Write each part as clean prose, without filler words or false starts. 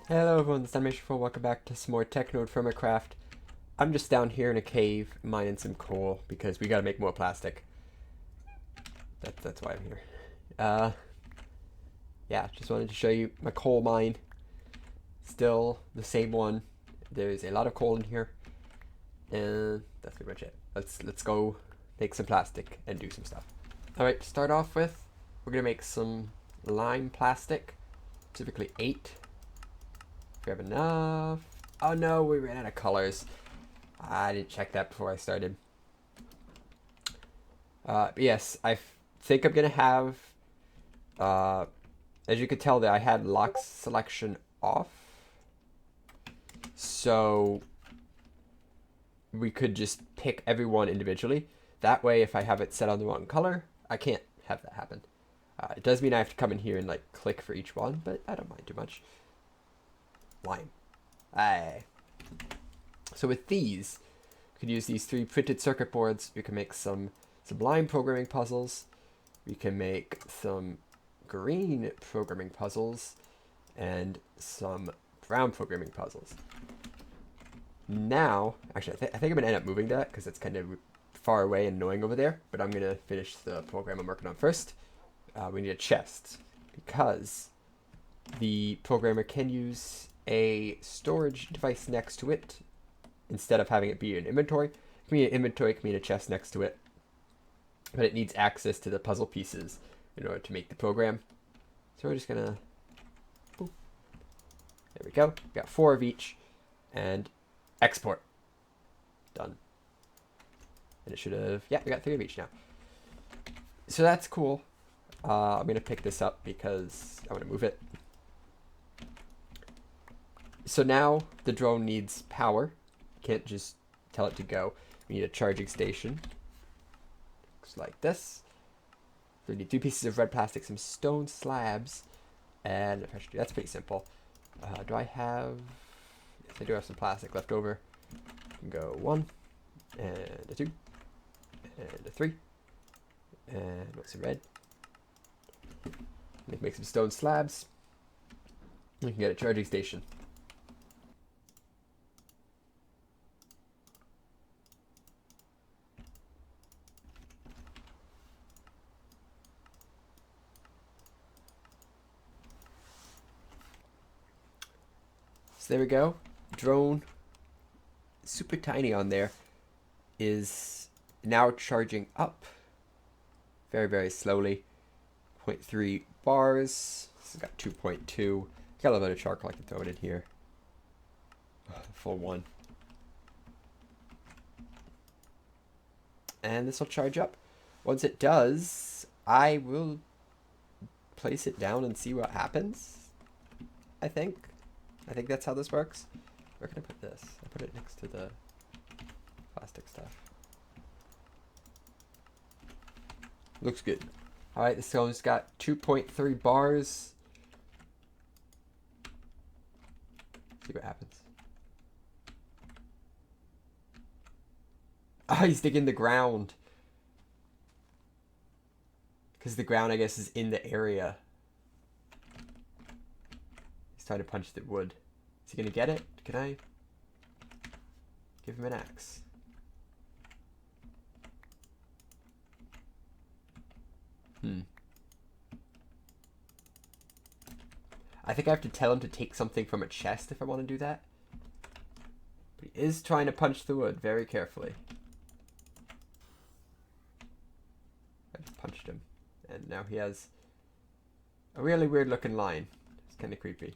Hello everyone, this is Animation4. Welcome back to some more TechnodeFirmaCraft. I'm just down here in a cave mining some coal because we gotta make more plastic. That's why I'm here. Yeah, just wanted to show you my coal mine. Still the same one. There's a lot of coal in here. And that's pretty much it. Let's go make some plastic and do some stuff. Alright, to start off with, we're gonna make some lime plastic. Typically 8. If we have enough. Oh no, we ran out of colors. I didn't check that before I started. But yes, I think I'm gonna have, as you could tell that I had lock selection off. So we could just pick everyone individually. That way, if I have it set on the wrong color, I can't have that happen. It does mean I have to come in here and like click for each one, but I don't mind too much. Lime. Aye. So with these, we could use these 3 printed circuit boards. We can make some lime programming puzzles. We can make some green programming puzzles and some brown programming puzzles. Now, actually, I think I'm gonna end up moving that because it's kind of far away and annoying over there. But I'm gonna finish the program I'm working on first. We need a chest because the programmer can use a storage device next to it instead of having it be an inventory. It can be an inventory, it can be a chest next to it, but it needs access to the puzzle pieces in order to make the program. So we're just gonna, boop. There we go. We got 4 of each, and export. Done. And it should have, yeah, we got 3 of each now. So that's cool. I'm gonna pick this up because I want to move it. So now the drone needs power. Can't just tell it to go. We need a charging station. Looks like this. So we need 2 pieces of red plastic, some stone slabs, and a pressure tube. That's pretty simple. Do I have... Yes, I do have some plastic left over. Go 1, and a 2, and a 3, and what's the red? Make some stone slabs. We can get a charging station. So there we go. Drone, super tiny on there, is now charging up very, very slowly. 0.3 bars. This has got 2.2. Got a little bit of charcoal I can throw it in here. Full 1. And this will charge up. Once it does, I will place it down and see what happens. I think that's how this works. Where can I put this? I put it next to the plastic stuff. Looks good. Alright, this one's got 2.3 bars. See what happens. Oh, he's digging the ground. Because the ground, I guess, is in the area. He's trying to punch the wood. Is he going to get it? Can I give him an axe? I think I have to tell him to take something from a chest if I want to do that. But he is trying to punch the wood very carefully. I just punched him. And now he has a really weird looking line. It's kind of creepy.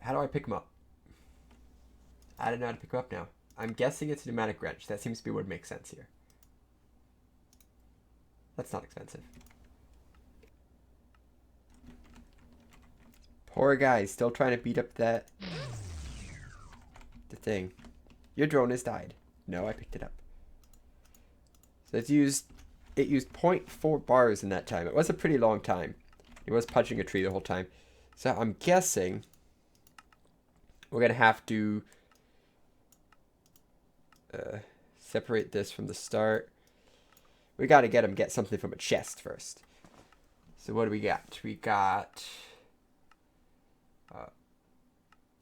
How do I pick him up? I don't know how to pick him up now. I'm guessing it's a pneumatic wrench. That seems to be what makes sense here. That's not expensive. Poor guy, still trying to beat up the thing. Your drone has died. No, I picked it up. So it used 0.4 bars in that time. It was a pretty long time. He was punching a tree the whole time. So I'm guessing we're gonna have to separate this from the start. We gotta get something from a chest first. So what do we got? We got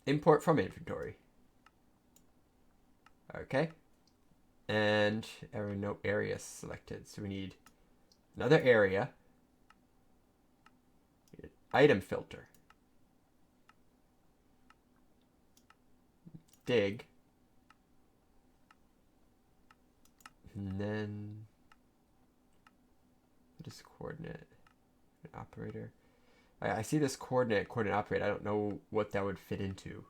import from inventory. Okay. And no area selected. So we need another area. Item filter. Dig. And then what is coordinate? Operator. I see this coordinate operator. I don't know what that would fit into.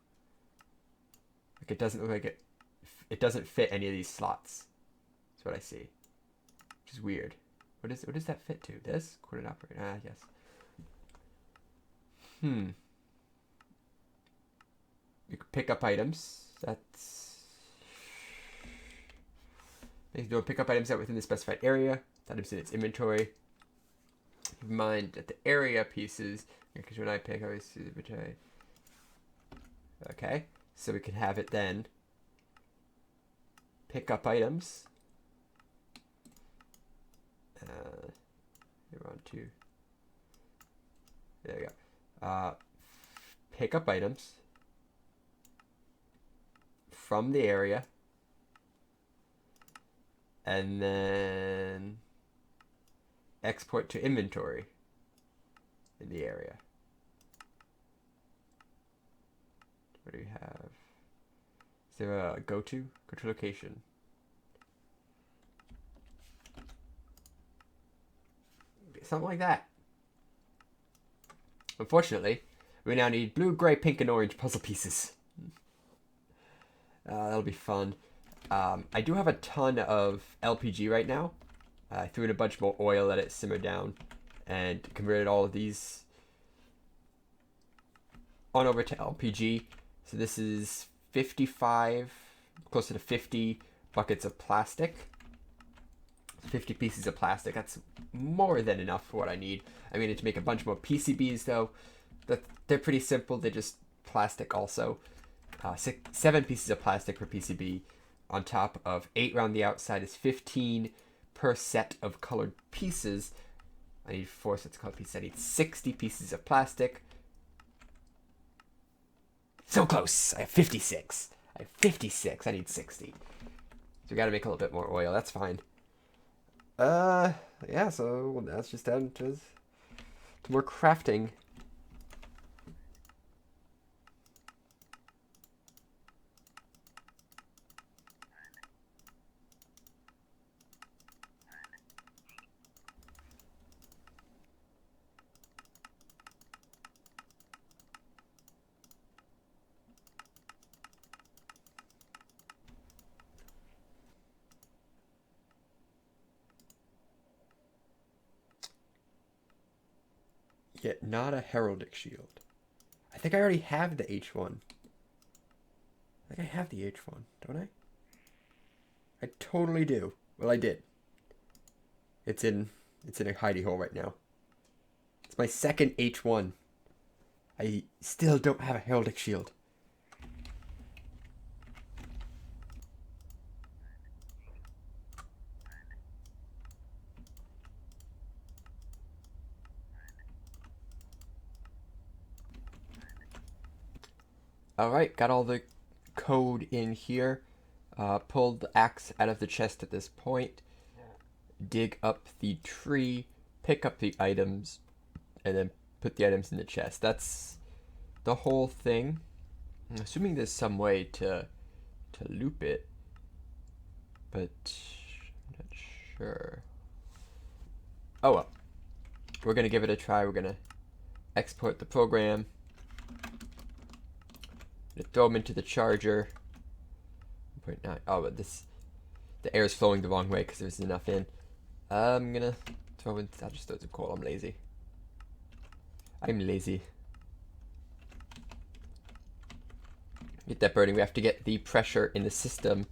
Like it doesn't look like it doesn't fit any of these slots. That's what I see. Which is weird. What does that fit to? This? Coordinate operator. Ah, yes. You can pick up items. That's you can pick up items that within the specified area. Items in its inventory. Keep in mind that the area pieces, because when I pick, I always see the inventory. Okay, so we can have it then pick up items. We're on to. There we go. Pick up items from the area, and then export to inventory in the area. What do we have? Is there a go to location? Something like that. Unfortunately, we now need blue, gray, pink, and orange puzzle pieces. That'll be fun. I do have a ton of LPG right now. I threw in a bunch more oil, let it simmer down, and converted all of these on over to LPG. So this is 55, closer to 50 buckets of plastic. 50 pieces of plastic. That's more than enough for what I need. I need to make a bunch more PCBs though. They're pretty simple. They're just plastic also. 7 pieces of plastic per PCB on top of 8 around the outside is 15 per set of colored pieces. I need 4 sets of colored pieces. I need 60 pieces of plastic. So close. I have 56. I have 56. I need 60. So we gotta make a little bit more oil. That's fine. Yeah, so that's just down to more crafting. Yet not a heraldic shield. I think I already have the H1. I think I have the H1, don't I? I totally do. Well, I did. It's in a hidey hole right now. It's my second H1. I still don't have a heraldic shield. Alright, got all the code in here. Pulled the axe out of the chest at this point. Dig up the tree, pick up the items, and then put the items in the chest. That's the whole thing. I'm assuming there's some way to loop it, but I'm not sure. Oh well. We're gonna give it a try. We're gonna export the program. Throw them into the charger. 0.9. Oh, but the air is flowing the wrong way because there's enough in. I'm gonna throw in. I'll just throw some coal. I'm lazy. Get that burning. We have to get the pressure in the system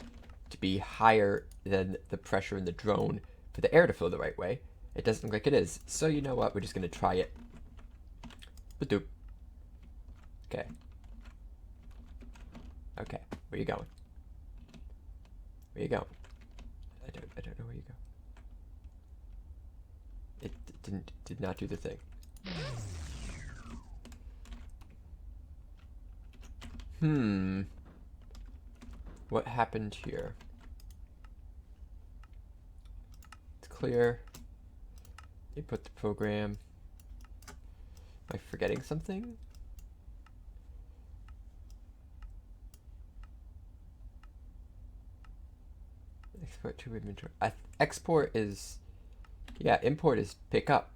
to be higher than the pressure in the drone for the air to flow the right way. It doesn't look like it is. So you know what? We're just gonna try it. Ba-doop. Okay. Okay, where you going? Where you going? I don't know where you go. It did not do the thing. What happened here? It's clear. Input the program. Am I forgetting something? Export to inventory. Export is, yeah, import is pick up.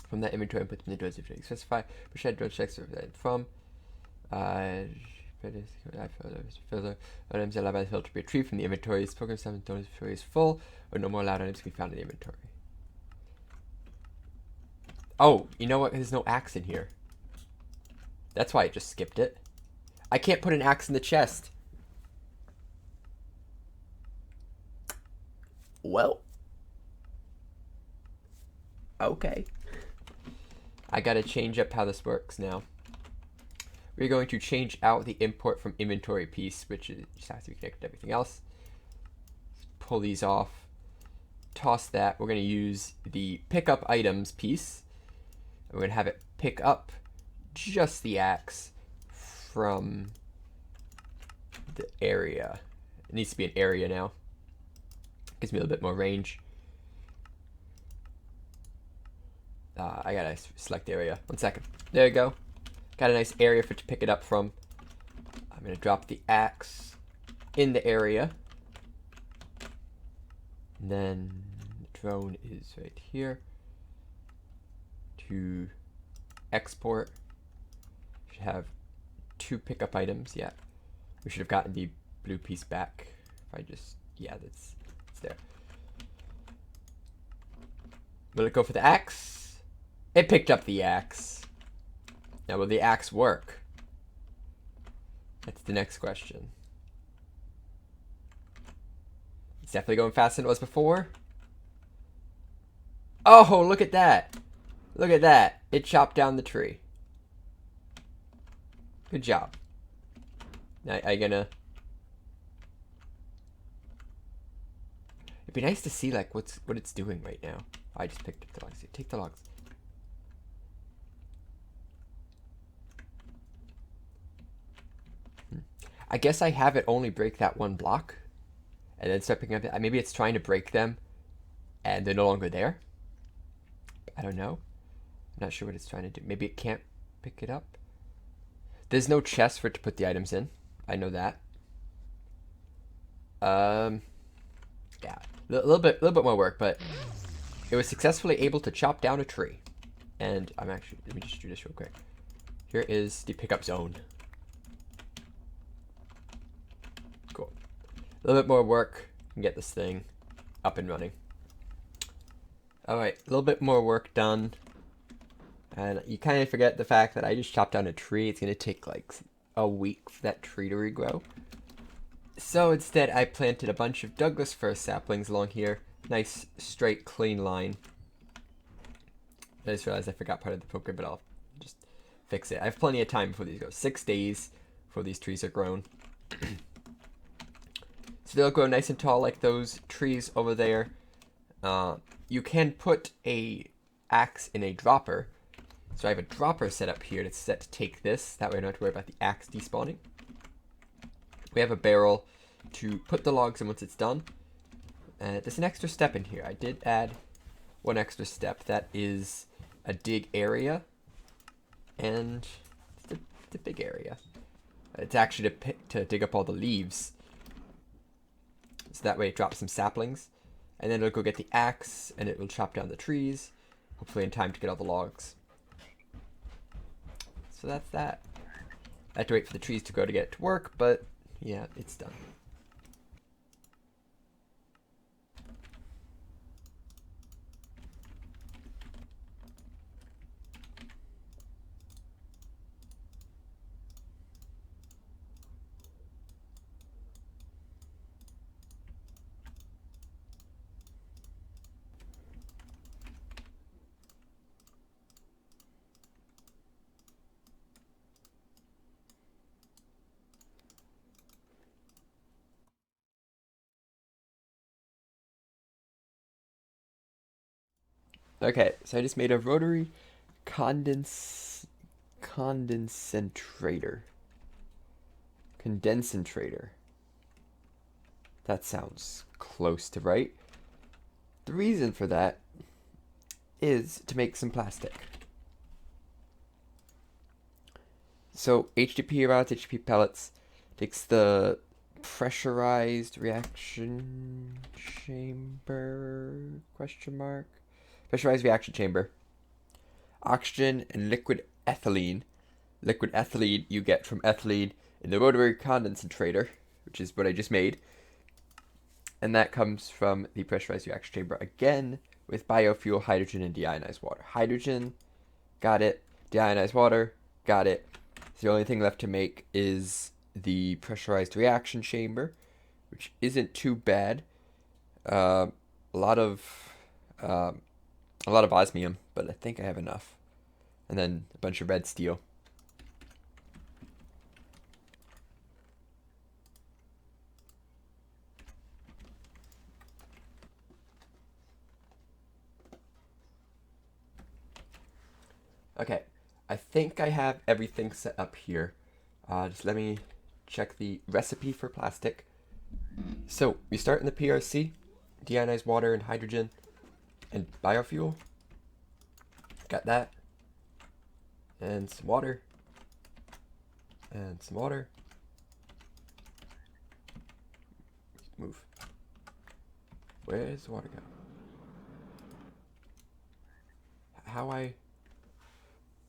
From that inventory input in the drone specify which drone checks from filter items allowed by the filter to be retrieved from the inventory. Program 7 don't inventory is full or no more allowed items can be found in the inventory. Oh, you know what? There's no axe in here. That's why I just skipped it. I can't put an axe in the chest. Well. Okay. I gotta change up how this works now. We're going to change out the import from inventory piece, which just has to be connected to everything else. Pull these off. Toss that. We're going to use the pick up items piece. We're going to have it pick up just the axe from the area. It needs to be an area now. Gives me a little bit more range. I gotta select area. 1 second. There you go. Got a nice area for it to pick it up from. I'm gonna drop the axe in the area. And then the drone is right here. To export. Should have 2 pickup items. Yeah. We should have gotten the blue piece back. If I just, yeah, it's there. Will it go for the axe? It picked up the axe. Now, will the axe work? That's the next question. It's definitely going faster than it was before. Oh, look at that. Look at that. It chopped down the tree. Good job. Now, I'm gonna... It'd be nice to see, like, what it's doing right now. I just picked up the logs. Take the logs. I guess I have it only break that one block. And then start picking up... Maybe it's trying to break them. And they're no longer there. I don't know. I'm not sure what it's trying to do. Maybe it can't pick it up. There's no chest for it to put the items in. I know that. Yeah. A little bit more work, but it was successfully able to chop down a tree. And I'm actually... Let me just do this real quick. Here is the pickup zone. Cool. A little bit more work and get this thing up and running. Alright, a little bit more work done. And you kind of forget the fact that I just chopped down a tree. It's going to take like a week for that tree to regrow. So instead, I planted a bunch of Douglas fir saplings along here. Nice, straight, clean line. I just realized I forgot part of the program, but I'll just fix it. I have plenty of time before these go. 6 days before these trees are grown. So they'll grow nice and tall like those trees over there. You can put a axe in a dropper. So I have a dropper set up here that's set to take this. That way I don't have to worry about the axe despawning. We have a barrel to put the logs in once it's done. There's an extra step in here. I did add one extra step. That is a dig area. And it's a big area. It's actually to dig up all the leaves. So that way it drops some saplings. And then it'll go get the axe and it will chop down the trees. Hopefully in time to get all the logs. So that's that. I have to wait for the trees to grow to get it to work, but yeah, it's done. Okay, so I just made a rotary condenser condensator. Condensator. That sounds close to right. The reason for that is to make some plastic. So HDP rods, HDP pellets takes the pressurized reaction chamber, question mark, pressurized reaction chamber, oxygen and liquid ethylene. Liquid ethylene you get from ethylene in the rotary condensator, which is what I just made. And that comes from the pressurized reaction chamber again with biofuel, hydrogen, and deionized water. Hydrogen, got it. Deionized water, got it. So the only thing left to make is the pressurized reaction chamber, which isn't too bad. A lot of osmium, but I think I have enough. And then a bunch of red steel. Okay, I think I have everything set up here. Just let me check the recipe for plastic. So we start in the PRC, deionized water and hydrogen and biofuel. Got that. And some water. And some water. Move. Where's the water go?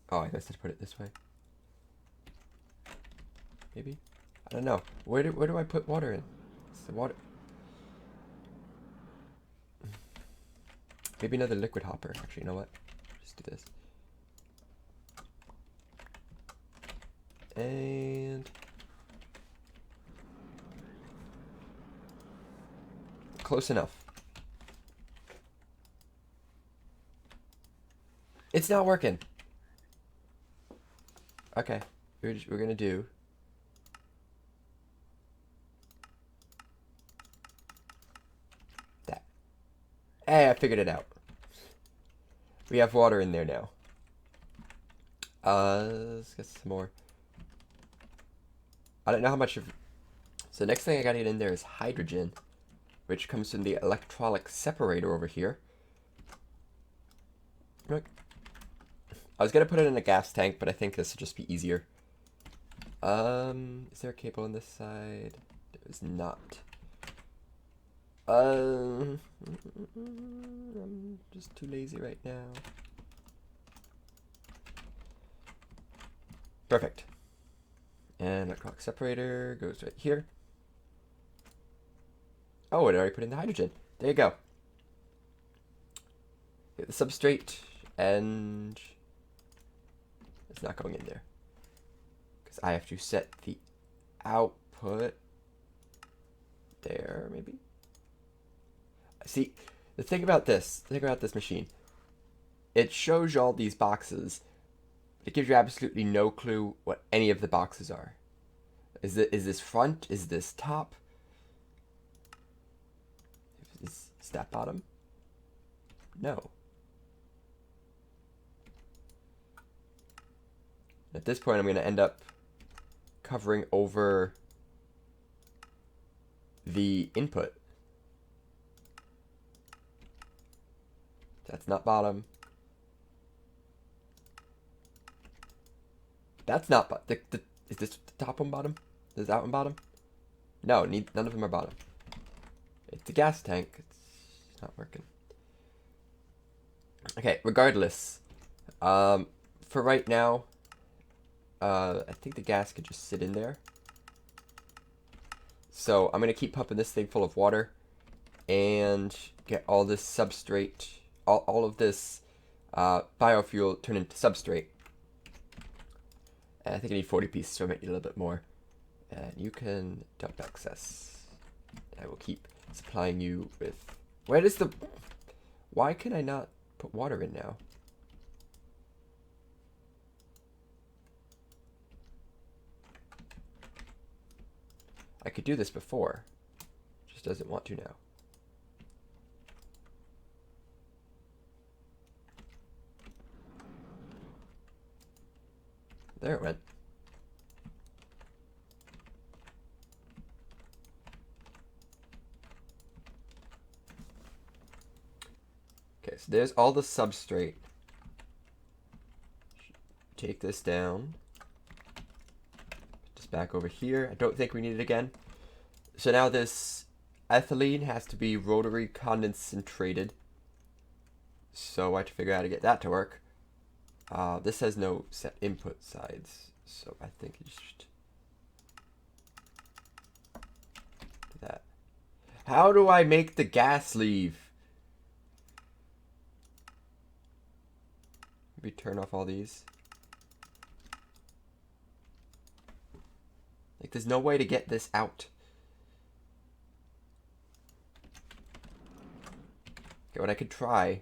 Oh, I guess I put it this way. Maybe? I don't know. Where do I put water in? It's the water. Maybe another liquid hopper. Actually, you know what? Just do this. And close enough. It's not working. Okay, we're gonna do that. Hey, I figured it out. We have water in there now. Let's get some more. I don't know how much of. So next thing I gotta get in there is hydrogen, which comes from the electrolytic separator over here. Look. I was gonna put it in a gas tank, but I think this will just be easier. Is there a cable on this side? There is not. I'm just too lazy right now. Perfect. And electrolytic separator goes right here. Oh, it already put in the hydrogen. There you go. Get the substrate, and it's not going in there because I have to set the output there. Maybe. See, the thing about this machine, it shows you all these boxes. It gives you absolutely no clue what any of the boxes are. Is this front? Is this top? Is that bottom? No. At this point, I'm going to end up covering over the input. That's not bottom. That's not bottom. Is this the top one bottom? Is that one bottom? No, none of them are bottom. It's a gas tank. It's not working. Okay, regardless. For right now, I think the gas could just sit in there. So I'm going to keep pumping this thing full of water and get all this substrate, all of this biofuel turned into substrate. And I think I need 40 pieces, so I might need a little bit more. And you can dump excess. I will keep supplying you with... Why can I not put water in now? I could do this before. Just doesn't want to now. There it went. Okay, so there's all the substrate. Take this down. Just back over here. I don't think we need it again. So now this ethylene has to be rotary concentrated. So I have to figure out how to get that to work. This has no set input sides, so I think you should do that. How do I make the gas leave? Maybe turn off all these. Like, there's no way to get this out. Okay, what I could try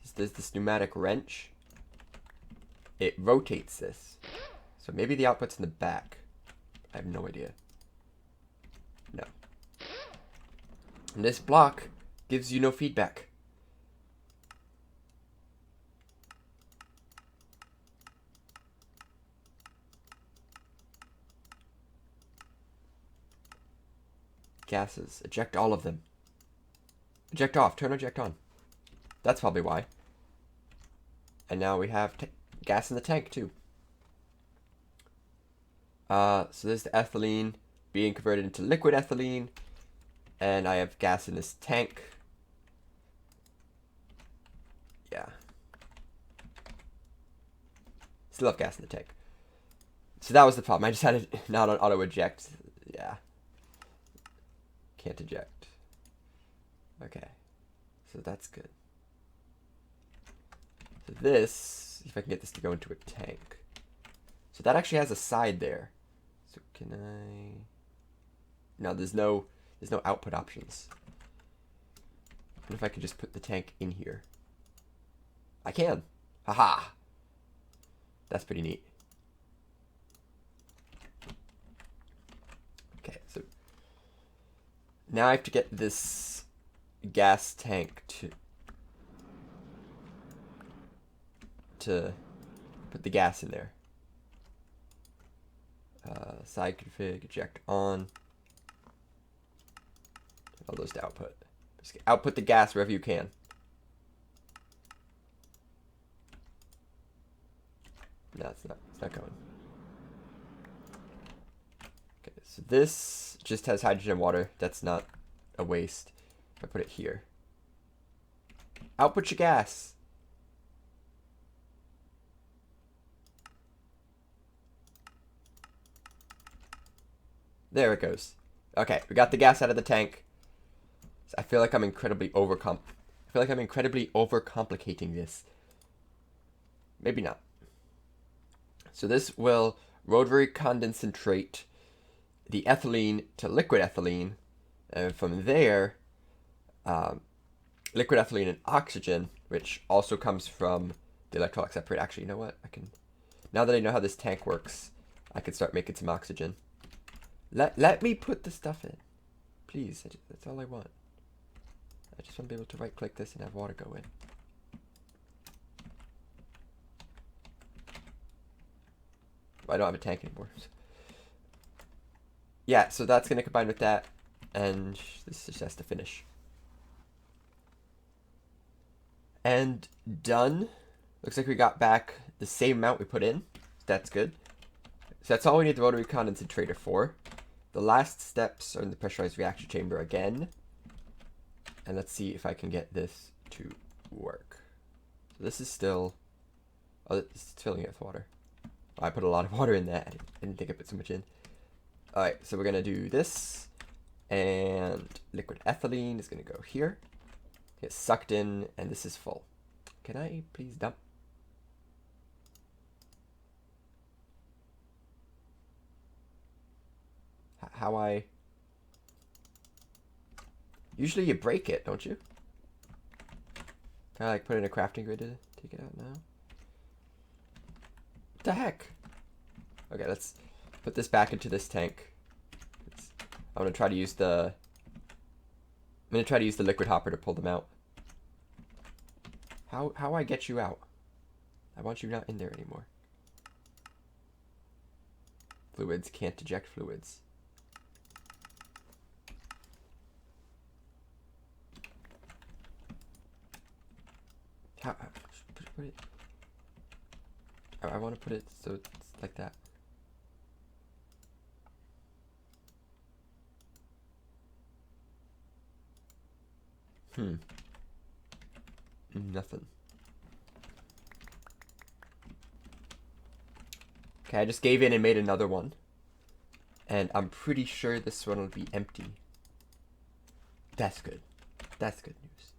is there's this pneumatic wrench. It rotates this. So maybe the output's in the back. I have no idea. No. And this block gives you no feedback. Gases. Eject all of them. Eject off. Turn eject on. That's probably why. And now we have gas in the tank too. So there's the ethylene being converted into liquid ethylene. And I have gas in this tank. Yeah. Still have gas in the tank. So that was the problem. I just had it not on auto eject. Yeah. Can't eject. Okay. So that's good. So this, if I can get this to go into a tank. So that actually has a side there. So can I... No, there's no output options. What if I could just put the tank in here? I can. Haha. That's pretty neat. Okay, so now I have to get this gas tank to put the gas in there. Side config, eject on. All those to output. Just output the gas wherever you can. No, it's not going. Okay, so this just has hydrogen and water. That's not a waste. If I put it here. Output your gas. There it goes. Okay, we got the gas out of the tank. I feel like I'm incredibly overcomplicating this. Maybe not. So this will rotary concentrate the ethylene to liquid ethylene, and from there, liquid ethylene and oxygen, which also comes from the electrolyte separator. Actually, you know what? Now that I know how this tank works, I can start making some oxygen. Let me put the stuff in, please. That's all I want. I just want to be able to right click this and have water go in. I don't have a tank anymore. Yeah, so that's going to combine with that, and this just has to finish. And done. Looks like we got back the same amount we put in. That's good. So that's all we need the rotary concentrator for. The last steps are in the pressurized reaction chamber again. And let's see if I can get this to work. So this is still... Oh, it's filling it with water. I put a lot of water in that. I didn't think I put so much in. Alright, so we're going to do this. And liquid ethylene is going to go here. Get sucked in, and this is full. Can I please dump? How I... Usually you break it, don't you? Can I like put in a crafting grid to take it out now? What the heck? Okay, let's put this back into this tank. I'm gonna try to use the liquid hopper to pull them out. How I get you out? I want you not in there anymore. fluids, can't eject fluids. How, put it, I want to put it so it's like that. Nothing. Okay, I just gave in and made another one. And I'm pretty sure this one will be empty. That's good. That's good news.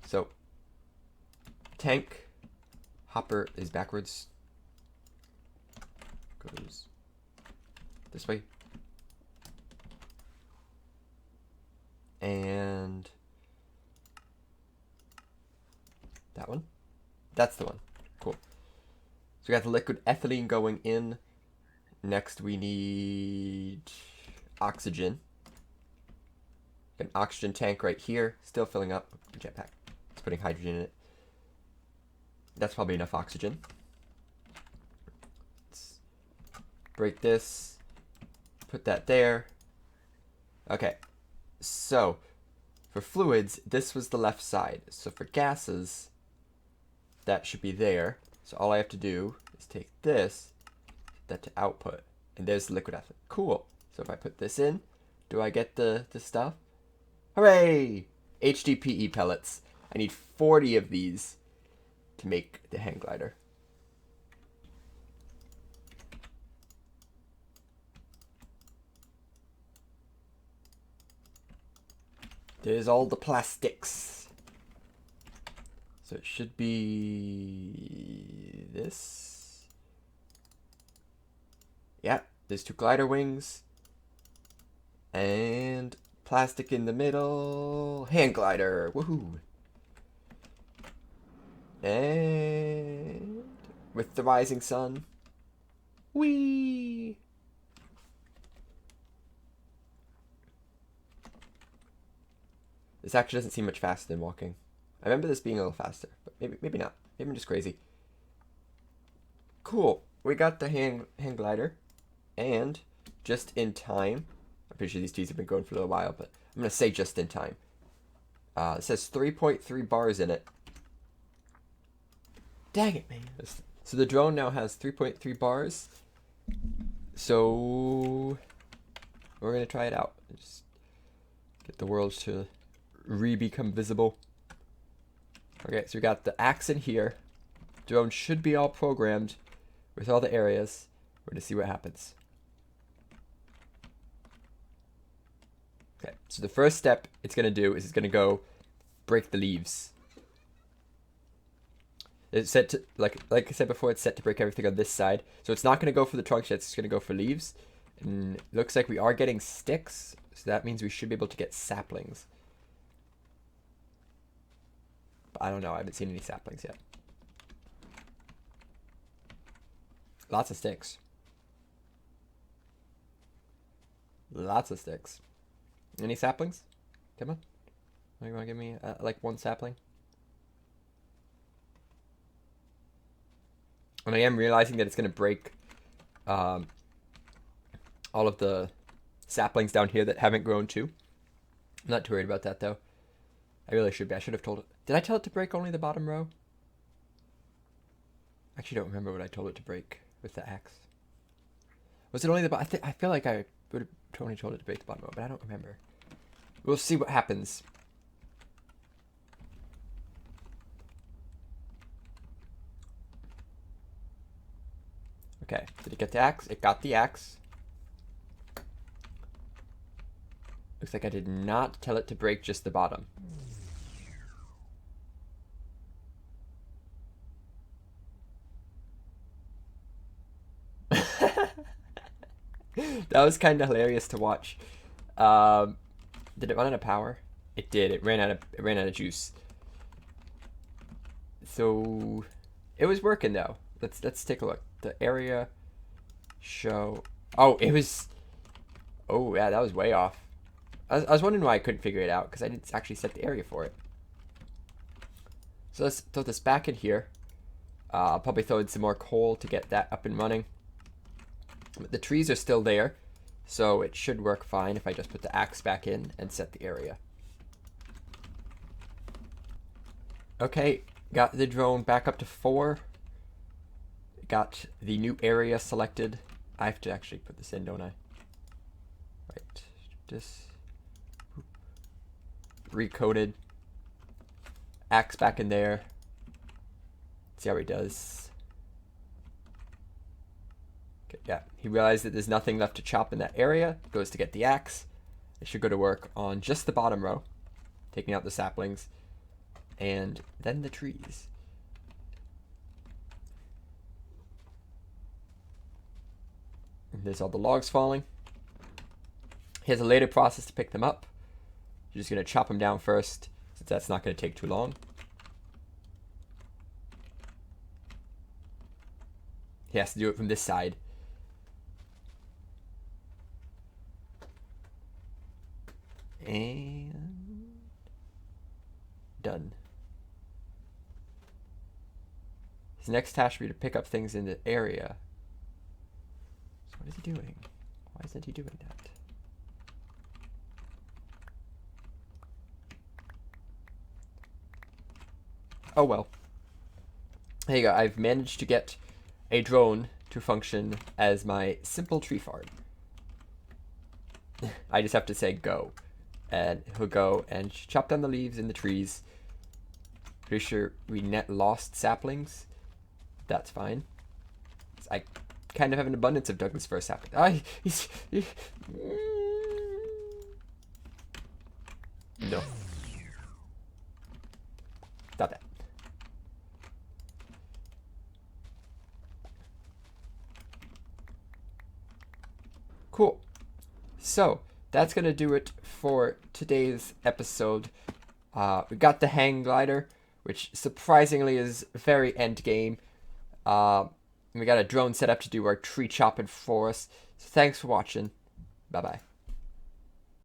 So, tank hopper is backwards. Goes this way. And that one. That's the one. Cool. So we got the liquid ethylene going in. Next we need oxygen. An oxygen tank right here, still filling up. Jetpack. It's putting hydrogen in it. That's probably enough oxygen. Let's break this. Put that there. Okay. So, for fluids, this was the left side. So for gases, that should be there. So all I have to do is take this, that to output, and there's the liquid ethylene. Cool. So if I put this in, do I get the stuff? Hooray! HDPE pellets. I need 40 of these to make the hang glider. There's all the plastics. So it should be this. Yeah, there's 2 glider wings. And plastic in the middle. Hand glider. Woohoo. And with the rising sun. Whee! This actually doesn't seem much faster than walking. I remember this being a little faster, but maybe not. Maybe I'm just crazy. Cool. We got the hand glider, and just in time. I'm pretty sure these trees have been going for a little while, but I'm gonna say just in time. It says 3.3 bars in it. Dang it, man. So the drone now has 3.3 bars. So we're gonna try it out. Just get the world to become visible. Okay, so we got the axe in here. Drone should be all programmed with all the areas. We're gonna see what happens. Okay, so the first step it's gonna do is it's gonna go break the leaves. It's set to, like I said before, it's set to break everything on this side. So it's not gonna go for the trunks yet, it's just gonna go for leaves. And it looks like we are getting sticks, so that means we should be able to get saplings. But I don't know, I haven't seen any saplings yet. Lots of sticks. Lots of sticks. Any saplings? Come on. You want to give me like 1 sapling? And I am realizing that it's going to break all of the saplings down here that haven't grown too. I'm not too worried about that though. I really should be. I should have told it. Did I tell it to break only the bottom row? I actually don't remember what I told it to break with the axe. Was it only the bottom? I feel like I would have only told it to break the bottom row, but I don't remember. We'll see what happens. Okay, did it get the axe? It got the axe. Looks like I did not tell it to break just the bottom. That was kind of hilarious to watch. Did it run out of power? It did. It ran out of juice. So it was working though. Let's take a look. The area show. Oh, it was. Oh yeah, that was way off. I was wondering why I couldn't figure it out because I didn't actually set the area for it. So let's throw this back in here. I'll probably throw in some more coal to get that up and running. The trees are still there, so it should work fine if I just put the axe back in and set the area. Okay, got the drone back up to 4. Got the new area selected. I have to actually put this in, don't I? Right, just recoded. Axe back in there. See how he does. Okay, yeah, he realized that there's nothing left to chop in that area. Goes to get the axe. I should go to work on just the bottom row, taking out the saplings, and then the trees. And there's all the logs falling. Here's a later process to pick them up. You're just going to chop them down first, since that's not going to take too long. He has to do it from this side. And done. His next task should be to pick up things in the area. So what is he doing? Why isn't he doing that? Oh well. There you go. I've managed to get a drone to function as my simple tree farm. I just have to say go, and he'll go and chop down the leaves in the trees. Pretty sure we net lost saplings. That's fine. I kind of have an abundance of Douglas fir saplings. No. Stop that. Cool. So that's gonna do it for today's episode. We got the hang glider, which surprisingly is very end game. We got a drone set up to do our tree chopping for us. So thanks for watching. Bye bye.